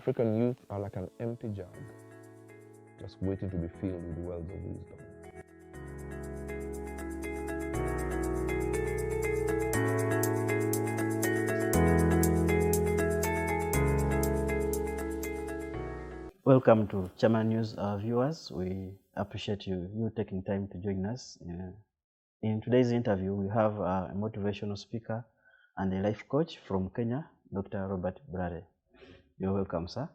African youth are like an empty jug, just waiting to be filled with wells of wisdom. Welcome to Charmar News, viewers. We appreciate you taking time to join us. In today's interview, we have a motivational speaker and a life coach from Kenya, Dr. Robert Burale. You're welcome, sir.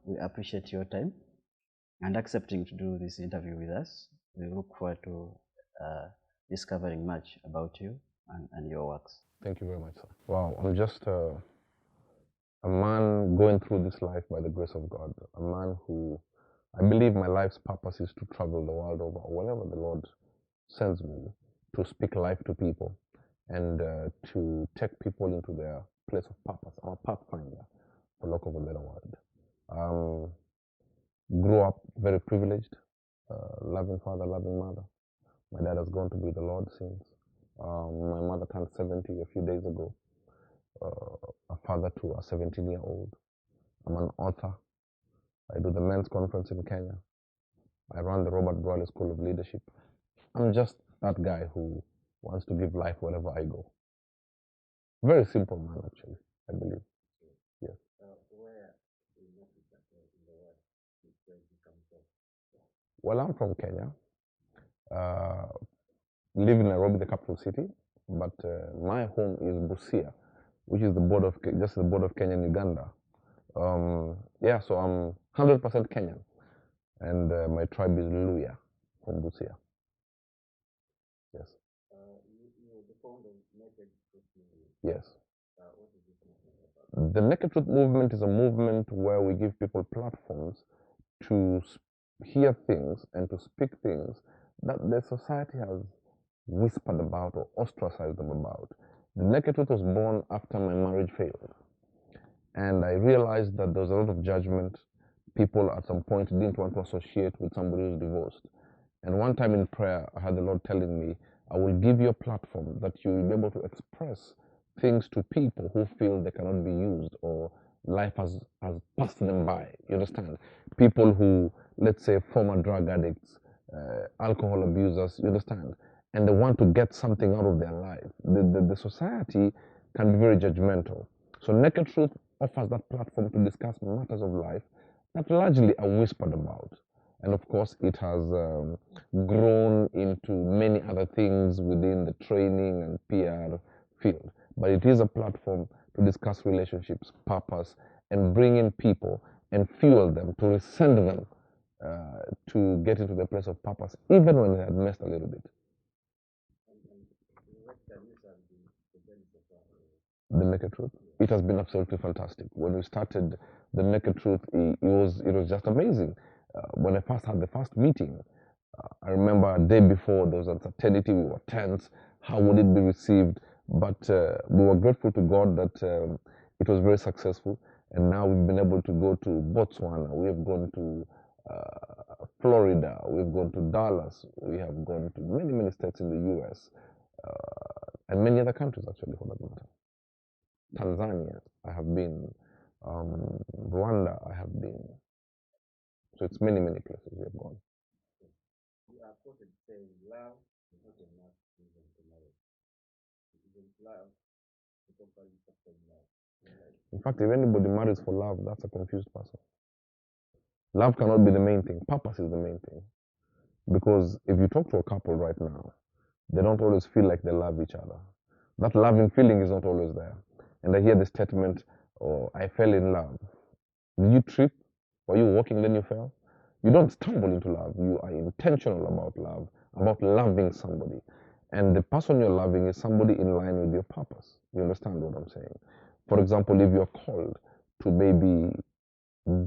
We appreciate your time and accepting to do this interview with us. We look forward to discovering much about you and your works. Thank you very much, sir. Wow, I'm just a man going through this life by the grace of God, a man who I believe my life's purpose is to travel the world over, wherever the Lord sends me, to speak life to people and to take people into their place of purpose. I'm a pathfinder, for lack of a better word. Grew up very privileged, loving father, loving mother. My dad has gone to be with the Lord since. My mother turned 70 a few days ago. A father to a 17-year-old. I'm an author. I do the men's conference in Kenya. I run the Robert Burale School of Leadership. I'm just that guy who wants to give life wherever I go. Very simple man, actually, I believe. Yes. Well, I'm from Kenya. Live in Nairobi, the capital city, but my home is Busia, which is the border of just the border of Kenya and Uganda. Yeah, so I'm 100% Kenyan, and my tribe is Luya from Busia. Yes. You're the founder of Naked Truth Movement. Yes. What is this movement about? The Naked Truth Movement is a movement where we give people platforms to hear things and to speak things that the society has whispered about or ostracized them about. The Naked Truth was born after my marriage failed. And I realized that there was a lot of judgment. People at some point didn't want to associate with somebody who's divorced. And one time in prayer, I had the Lord telling me, I will give you a platform that you will be able to express things to people who feel they cannot be used or life has passed them by. You understand? People who, let's say, former drug addicts, alcohol abusers, you understand? And they want to get something out of their life. The society can be very judgmental. So Naked Truth offers that platform to discuss matters of life that largely are whispered about. And of course, it has grown into many other things within the training and PR field. But it is a platform to discuss relationships, purpose, and bring in people and fuel them, to resend them to get into the place of purpose, even when they had messed a little bit. The Naked Truth. It has been absolutely fantastic. When we started the Naked Truth, it was just amazing. When I first had the first meeting, I remember a day before there was uncertainty, we were tense. How would it be received? But we were grateful to God that it was very successful. And now we've been able to go to Botswana, we have gone to Florida, we've gone to Dallas, we have gone to many, many states in the US, and many other countries actually for that matter. Tanzania, I have been. Rwanda, I have been. So it's many, many places we have gone. You are quoted saying, love is not enough reason to marry. It isn't love to properly sustain love. In fact, if anybody marries for love, that's a confused person. Love cannot be the main thing. Purpose is the main thing. Because if you talk to a couple right now, they don't always feel like they love each other. That loving feeling is not always there. And I hear the statement, oh, I fell in love. Did you trip? Were you walking, then you fell? You don't stumble into love. You are intentional about love, about loving somebody. And the person you're loving is somebody in line with your purpose. You understand what I'm saying? For example, if you're called to maybe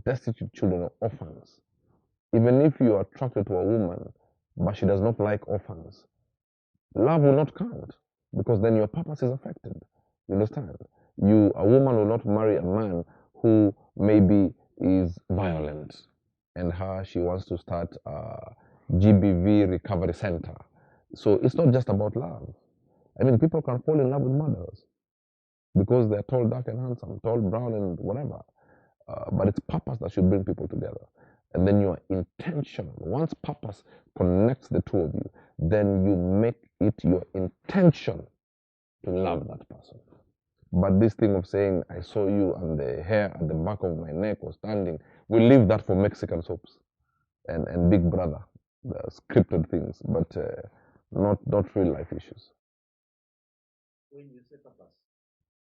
destitute children or orphans, even if you are attracted to a woman, but she does not like orphans, love will not count, because then your purpose is affected. You understand? A woman will not marry a man who maybe is violent, and she wants to start a GBV recovery center. So it's not just about love. I mean, people can fall in love with mothers because they're tall, dark, and handsome, tall, brown, and whatever. But it's purpose that should bring people together. And then your intention, once purpose connects the two of you, then you make it your intention to love that person. But this thing of saying, I saw you and the hair at the back of my neck was standing, we leave that for Mexican soaps and Big Brother, the scripted things, but not real life issues. When you say purpose,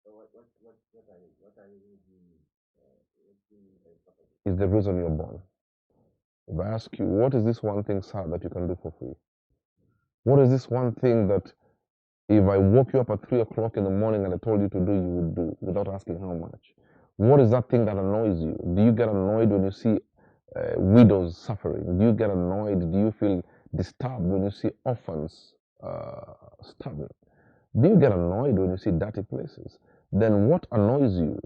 what are you doing? What do you mean by purpose? Is the reason you're born. If I ask you, what is this one thing, sir, that you can do for free? What is this one thing that if I woke you up at 3 o'clock in the morning and I told you to do, you would do without asking how much? What is that thing that annoys you? Do you get annoyed when you see widows suffering? Do you get annoyed? Do you feel disturbed when you see orphans starving? Do you get annoyed when you see dirty places? Then what annoys you,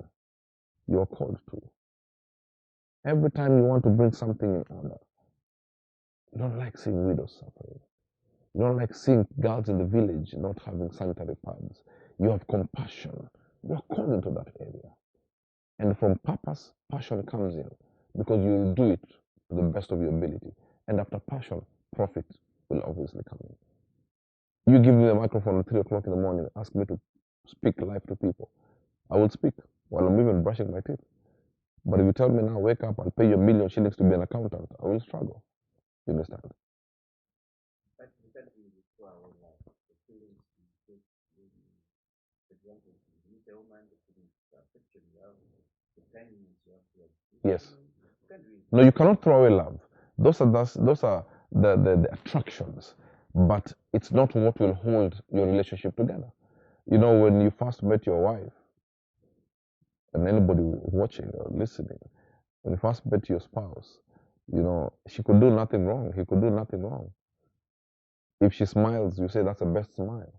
you're called to. Every time you want to bring something in order, you don't like seeing widows suffering. You don't like seeing girls in the village not having sanitary pads. You have compassion. You are called into that area. And from purpose, passion comes in because you will do it to the best of your ability. And after passion, profit will obviously come in. You give me the microphone at 3 o'clock in the morning, ask me to speak live to people. I will speak while I'm even brushing my teeth. But if you tell me now, wake up and pay your million shillings to be an accountant, I will struggle. You understand? But you can't really describe the feelings you take for example, you meet a woman, the feelings, the affection you have, the kindness you have. Yes. You can't really. No, you cannot throw away love. Those are the attractions, but it's not what will hold your relationship together. You know, when you first met your wife, and anybody watching or listening, when you first met your spouse, you know, she could do nothing wrong. He could do nothing wrong. If she smiles, you say that's the best smile.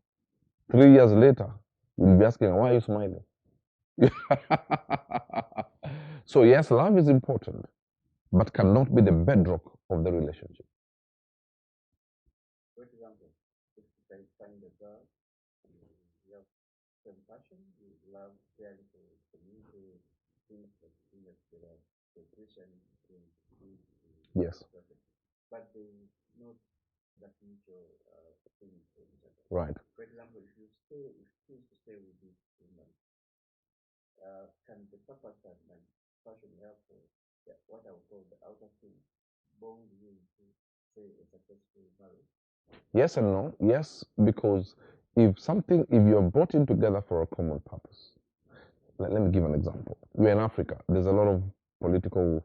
3 years later, you'll be asking, why are you smiling? So yes, love is important, but cannot be the bedrock of the relationship. For example, if you can find a girl, you have compassion, you love caring for the community, things that together, the Christian Yes. but they not that mutual thing for each other. Right. For example, if you choose to stay with this woman, can the purpose and passion you have for what I would call the outer thing bond you into, say, a successful marriage? Yes and no. Yes, because if you're brought in together for a common purpose, let me give an example. We're in Africa. There's a lot of political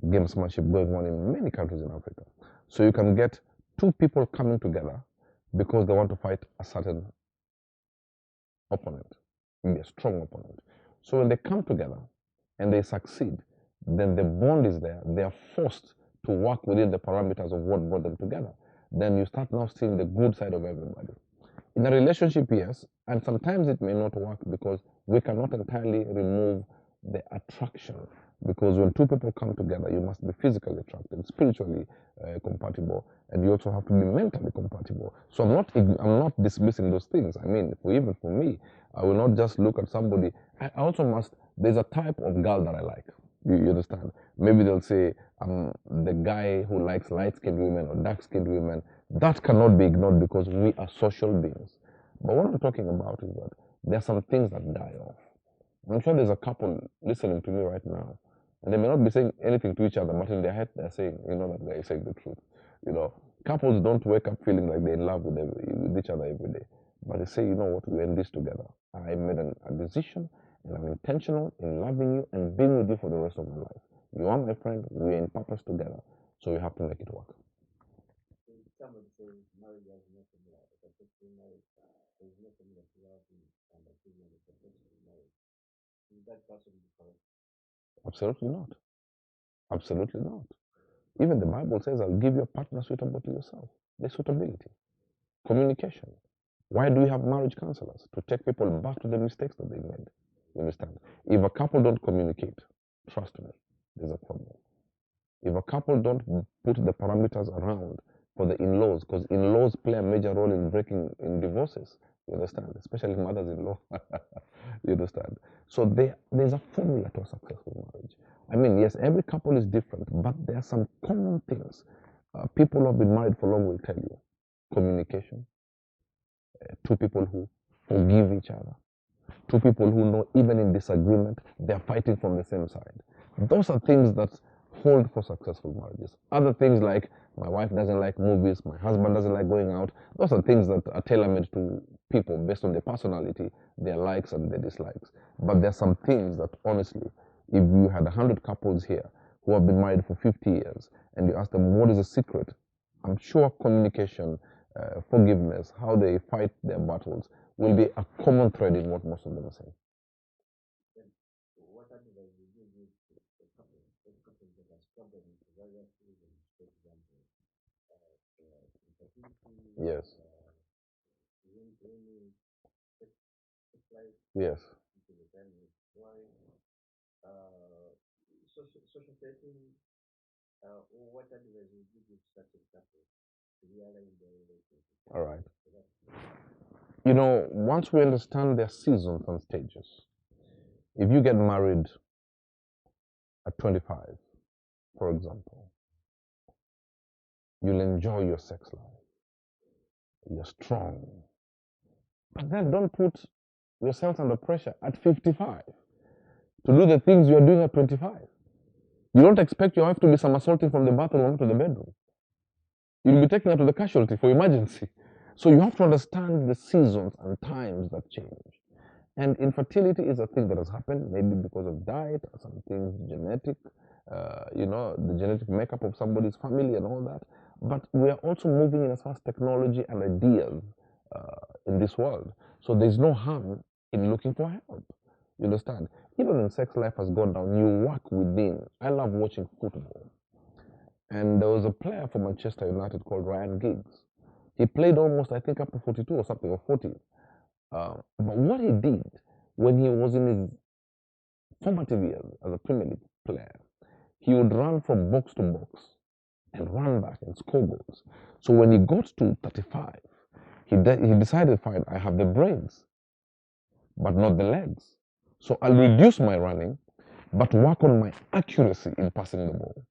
gamesmanship going on in many countries in Africa. So you can get two people coming together because they want to fight a certain opponent, maybe a strong opponent. So when they come together and they succeed, then the bond is there. They are forced to work within the parameters of what brought them together. Then you start now seeing the good side of everybody. In a relationship, yes, and sometimes it may not work because we cannot entirely remove the attraction. Because when two people come together, you must be physically attracted, spiritually compatible, and you also have to be mentally compatible. So I'm not dismissing those things. I mean, even for me, I will not just look at somebody. I also must. There's a type of girl that I like. You understand? Maybe they'll say I'm the guy who likes light-skinned women or dark-skinned women. That cannot be ignored because we are social beings. But what I'm talking about is that there are some things that die off. I'm sure there's a couple listening to me right now, and they may not be saying anything to each other, but in their head they're saying, you know, that guy is saying the truth. You know, couples don't wake up feeling like they're in love with each other every day, but they say, you know what, we're in this together. I made a decision, and I'm intentional in loving you and being with you for the rest of my life. You are my friend. We're in purpose together, so we have to make it work. Somebody says marriage has no formula. A successful marriage, there is no formula to love and achieving a successful marriage. Is that person correct? Absolutely not. Absolutely not. Even the Bible says, I'll give you a partner suitable to yourself. The suitability. Communication. Why do we have marriage counselors? To take people back to the mistakes that they made. You understand? If a couple don't communicate, trust me, there's a problem. If a couple don't put the parameters around for the in-laws, because in-laws play a major role in breaking in divorces, You understand? Especially mothers-in-law. You understand? So there's a formula to a successful marriage. I mean, yes, every couple is different, but there are some common things. People who have been married for long will tell you: communication, two people who forgive each other, two people who know even in disagreement, they're fighting from the same side. Those are things that hold for successful marriages. Other things like my wife doesn't like movies, my husband doesn't like going out, those are things that are tailor-made to people based on their personality, their likes and their dislikes. But there's some things that honestly, if you had 100 couples here who have been married for 50 years and you ask them what is the secret, I'm sure communication, forgiveness, how they fight their battles will be a common thread in what most of them are saying. What advice would you give to a couple that are struggling for various reasons, for example, infertility, Yes. Any sex life Yes. into the family, why, social setting, what advice would you give such a couple to realize their relationship? All right. You know, once we understand their seasons and stages, if you get married at 25, for example, you'll enjoy your sex life. You're strong. But then don't put yourself under pressure at 55 to do the things you're doing at 25. You don't expect your wife to be somersaulting from the bathroom to the bedroom. You'll be taking her to the casualty for emergency. So you have to understand the seasons and times that change. And infertility is a thing that has happened, maybe because of diet, or some things genetic, the genetic makeup of somebody's family and all that. But we are also moving in as far as technology and ideas in this world. So there's no harm in looking for help. You understand? Even when sex life has gone down, you work within. I love watching football. And there was a player for Manchester United called Ryan Giggs. He played almost, I think, up to 42 or something, or 40. But what he did when he was in his formative years as a Premier League player, he would run from box to box and run back and score goals. So when he got to 35, he decided, fine, I have the brains, but not the legs. So I'll reduce my running, but work on my accuracy in passing the ball.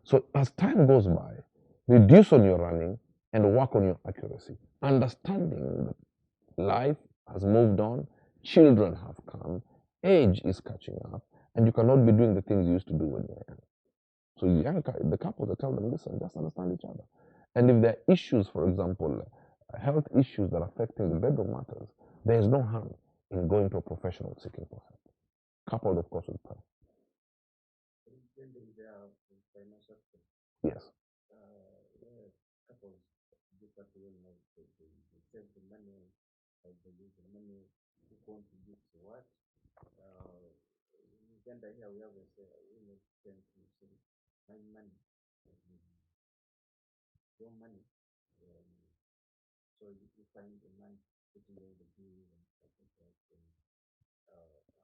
So as time goes by, reduce on your running and work on your accuracy. Understanding that life has moved on, children have come, age is catching up, and you cannot be doing the things you used to do when you were young. So the couples, I tell them, listen, just understand each other. And if there are issues, for example, health issues that are affecting the bedroom matters, there is no harm in going to a professional seeking for help. Coupled, of course, with prayer. Yes. Couples differ they save the money, they use the money, who contributes to what. In Uganda here we always say women tend to say my money, your money. So you find a man putting all the bills and stuff like that.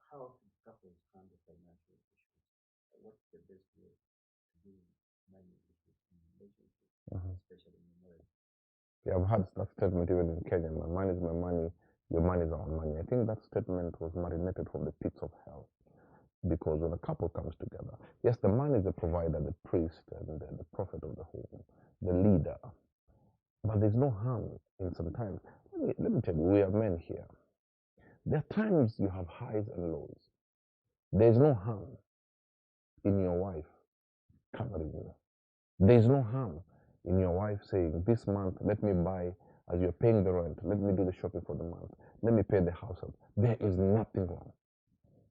How should couples handle financial issues? What's the best way to deal with money issues in relationships, especially in marriage? Yeah, I've had that statement even in Kenya. My money is my money, your money is our money. I think that statement was marinated from the pits of hell. Because when a couple comes together, yes, the man is the provider, the priest, and the prophet of the home, the leader. But there's no harm in sometimes. Let me tell you, we are men here. There are times you have highs and lows. There's no harm in your wife covering you. There's no harm in your wife saying, this month, let me buy, as you're paying the rent, let me do the shopping for the month, let me pay the house up. There is nothing wrong.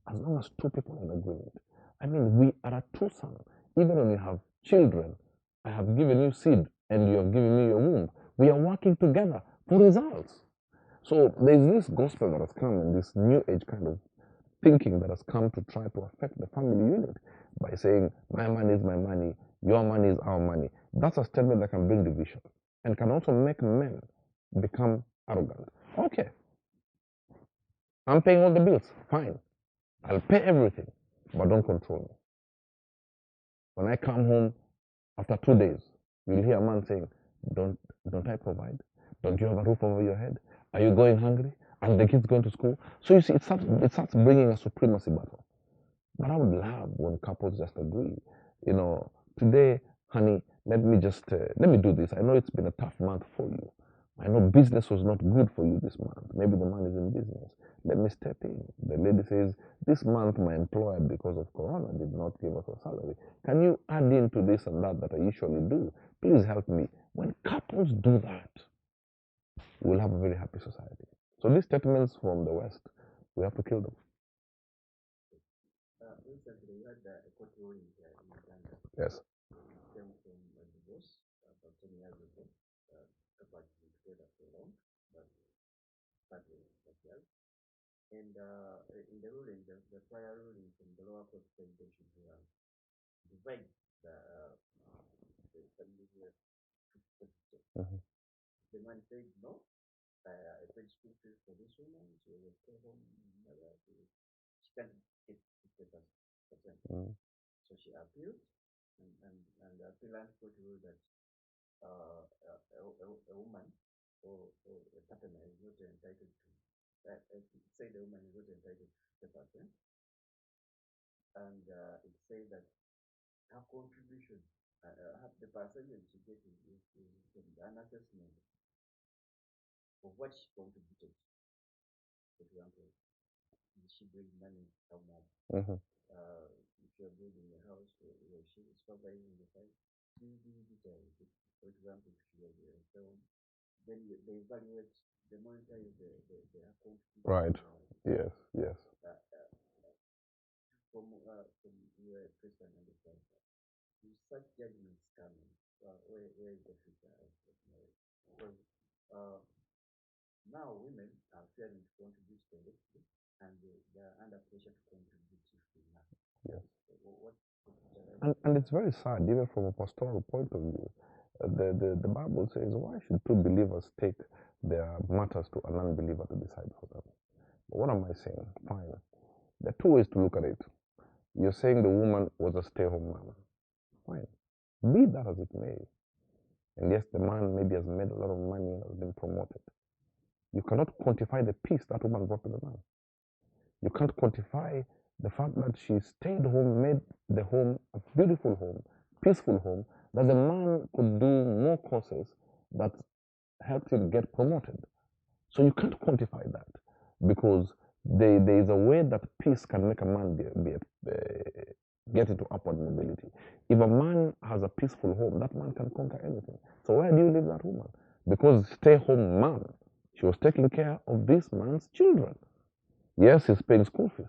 As long as two people are in agreement. I mean, we are a twosome. Even when you have children, I have given you seed and you have given me your womb. We are working together for results. So there's this gospel that has come and this new age kind of thinking that has come to try to affect the family unit by saying, my money is my money, your money is our money. That's a statement that can bring division and can also make men become arrogant. Okay, I'm paying all the bills, fine. I'll pay everything, but don't control me. When I come home after 2 days, you'll hear a man saying, don't I provide? Don't you have a roof over your head? Are you going hungry? And the kids going to school? So you see, it starts bringing a supremacy battle. But I would love when couples just agree, today, honey, let me do this. I know it's been a tough month for you. I know business was not good for you this month. Maybe the man is in business. Let me step in. The lady says, this month my employer, because of Corona, did not give us a salary. Can you add into this and that I usually do? Please help me. When couples do that, we'll have a very happy society. So these statements from the West, we have to kill them. Recently, we had a court ruling in Uganda. Yes. It came from a divorce about 10 years ago. Couple had been together for long, but partly not well. And in the ruling, the prior ruling from the lower court said they should divide the family wealth 50-50. The man said no. I paid school fees for this woman. She was a stay-home mother. She can't get 50%. So she appealed, and the appellant court ruled that a woman or a partner is not entitled to. Say the woman is not entitled to 50%, and it says that her contribution, the percentage she gets is an assessment of what she contributed. For example, did she bring money how much? If you're building a house, or she is supervising the site, these details. For example, if she was a film, then they evaluate, they monetize the account. Right. Yes. Yes. From your Christian understanding, if such judgments coming, where is the future of marriage? Because now women are failing to contribute directly, and they are under pressure to contribute if they not. Yes. What and it's very sad, even from a pastoral point of view. The Bible says, why should two believers take their matters to an unbeliever to decide for them? But what am I saying? Fine. There are two ways to look at it. You're saying the woman was a stay-home mom. Fine. Be that as it may. And yes, the man maybe has made a lot of money and has been promoted. You cannot quantify the peace that woman brought to the man. You can't quantify the fact that she stayed home, made the home a beautiful home, peaceful home, that the man could do more courses that helped him get promoted. So you can't quantify that, because there is a way that peace can make a man get into upward mobility. If a man has a peaceful home, that man can conquer anything. So where do you leave that woman? Because stay-home mom, she was taking care of this man's children. Yes, he's paying school fees,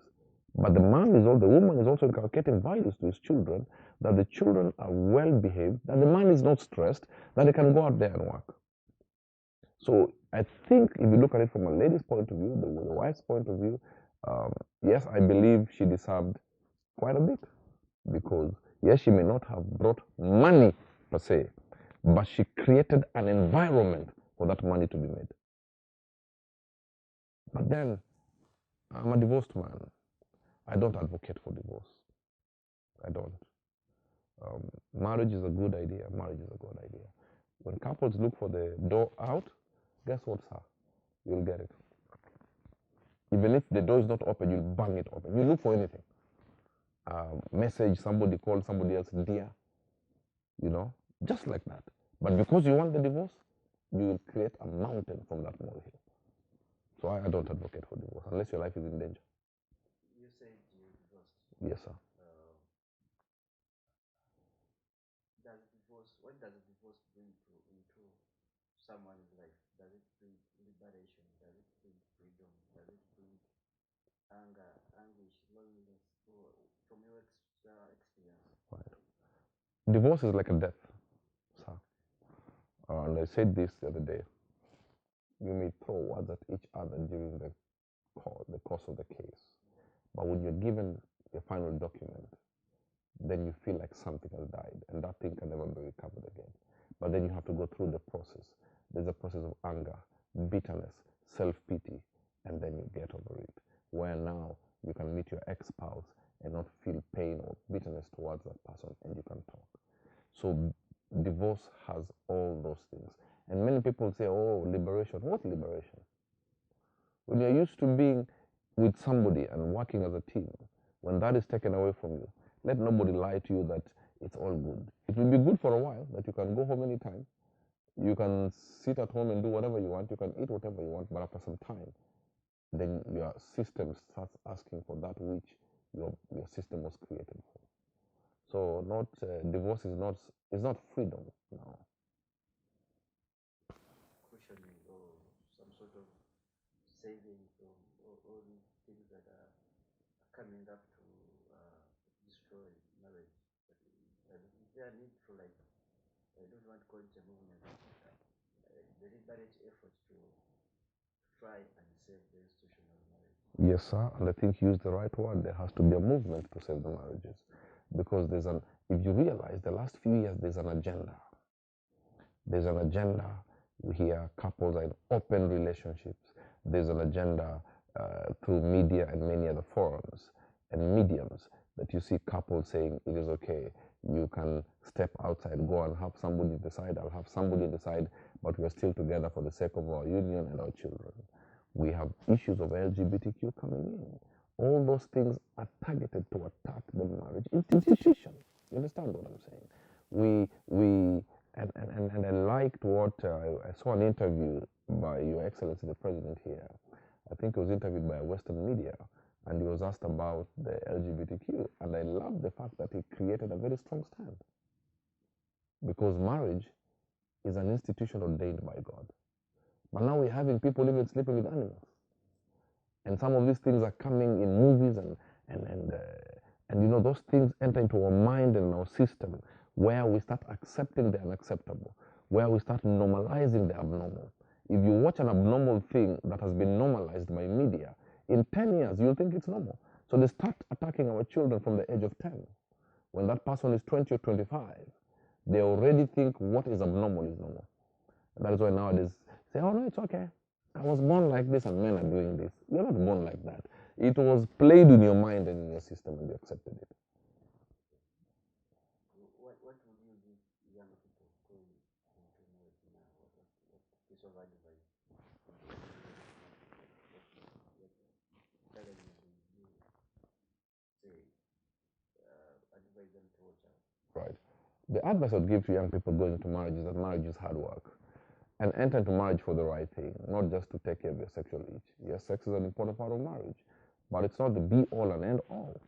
but the woman is also inculcating values to his children, that the children are well behaved, that the man is not stressed, that they can go out there and work. So I think if you look at it from a lady's point of view, the wife's point of view, yes, I believe she deserved quite a bit, because yes, she may not have brought money per se, but she created an environment for that money to be made. But then, I'm a divorced man. I don't advocate for divorce. I don't. Marriage is a good idea. Marriage is a good idea. When couples look for the door out, guess what, sir? You'll get it. Even if the door is not open, you'll bang it open. You look for anything. Message somebody, call somebody else dear, just like that. But because you want the divorce, you will create a mountain from that molehill. So I don't advocate for divorce unless your life is in danger. You said you divorced. Yes, sir. What does divorce bring into someone's life? Does it bring liberation? Does it bring freedom? Does it bring anger, anguish, loneliness? From your experience? Right. Divorce is like a death, sir. And I said this the other day. You may throw words at each other during the course of the case, but when you're given the final document, then you feel like something has died, and that thing can never be recovered again. But then you have to go through the process. There's a process of anger, bitterness, self-pity, and then you get over it, where now you can meet your ex-spouse and not feel pain or bitterness towards that person, and you can talk. So divorce has all those things. And many people say, oh, liberation. What liberation? When you're used to being with somebody and working as a team, when that is taken away from you, let nobody lie to you that it's all good. It will be good for a while, that you can go home anytime. You can sit at home and do whatever you want. You can eat whatever you want, but after some time, then your system starts asking for that which your system was created for. So not divorce is not freedom now. Cushioning or some sort of saving from all these things that are coming up to destroy marriage. Is there a need for, like, I don't want to call it a movement, deliberate effort to try and save the institution of marriage? Yes, sir. And I think you used the right word. There has to be a movement to save the marriages, because if you realize the last few years, there's an agenda. There's an agenda. We hear couples are in open relationships. There's an agenda through media and many other forums and mediums that you see couples saying it is okay. You can step outside, go and have somebody decide. I'll have somebody decide, but we're still together for the sake of our union and our children. We have issues of LGBTQ coming in. All those things are targeted to attack the marriage institution. You understand what I'm saying? And I liked what I saw an interview by Your Excellency the President here. I think he was interviewed by a Western media, and he was asked about the LGBTQ, and I love the fact that he created a very strong stand, because marriage is an institution ordained by God. But now we're having people even sleeping with animals. And some of these things are coming in movies, and you know, those things enter into our mind and our system, where we start accepting the unacceptable, where we start normalizing the abnormal. If you watch an abnormal thing that has been normalized by media, in 10 years, you'll think it's normal. So they start attacking our children from the age of 10. When that person is 20 or 25, they already think what is abnormal is normal. And that is why nowadays say, oh no, it's okay. I was born like this and men are doing this. You're not born like that. It was played in your mind and in your system and you accepted it. What would you give young people going into marriage now? What piece of advice? What challenges would you say advise them to watch out? Right. The advice I'd give to young people going into marriage is that marriage is hard work. And enter into marriage for the right thing, not just to take care of your sexual itch. Yes, sex is an important part of marriage, but it's not the be-all and end-all.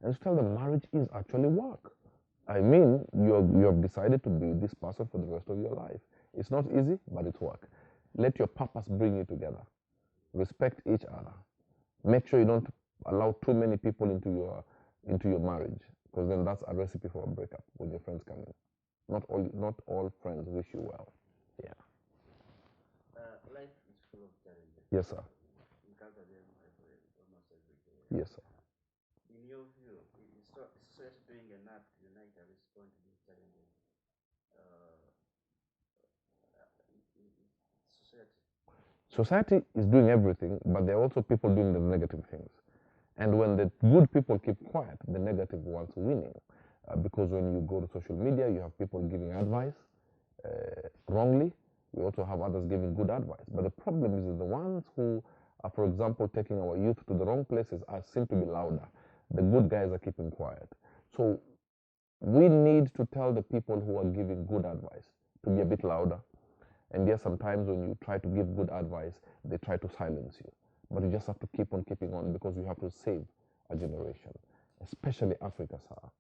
And to tell them marriage is actually work. I mean, you have decided to be with this person for the rest of your life. It's not easy, but it's work. Let your purpose bring you together. Respect each other. Make sure you don't allow too many people into your marriage, because then that's a recipe for a breakup when your friends come in. Not all friends wish you well. Yeah. Life is full of challenges. Yes, sir. You encounter them almost every day. Yes, sir. In your view, is society doing enough to unite and respond to these challenges? Society. Society is doing everything, but there are also people doing the negative things. And when the good people keep quiet, the negative ones winning. Because when you go to social media, you have people giving advice wrongly. We also have others giving good advice. But the problem is that the ones who are, for example, taking our youth to the wrong places seem to be louder. The good guys are keeping quiet. So we need to tell the people who are giving good advice to be a bit louder. And yes, sometimes when you try to give good advice, they try to silence you. But you just have to keep on keeping on, because you have to save a generation, especially Africa, sir.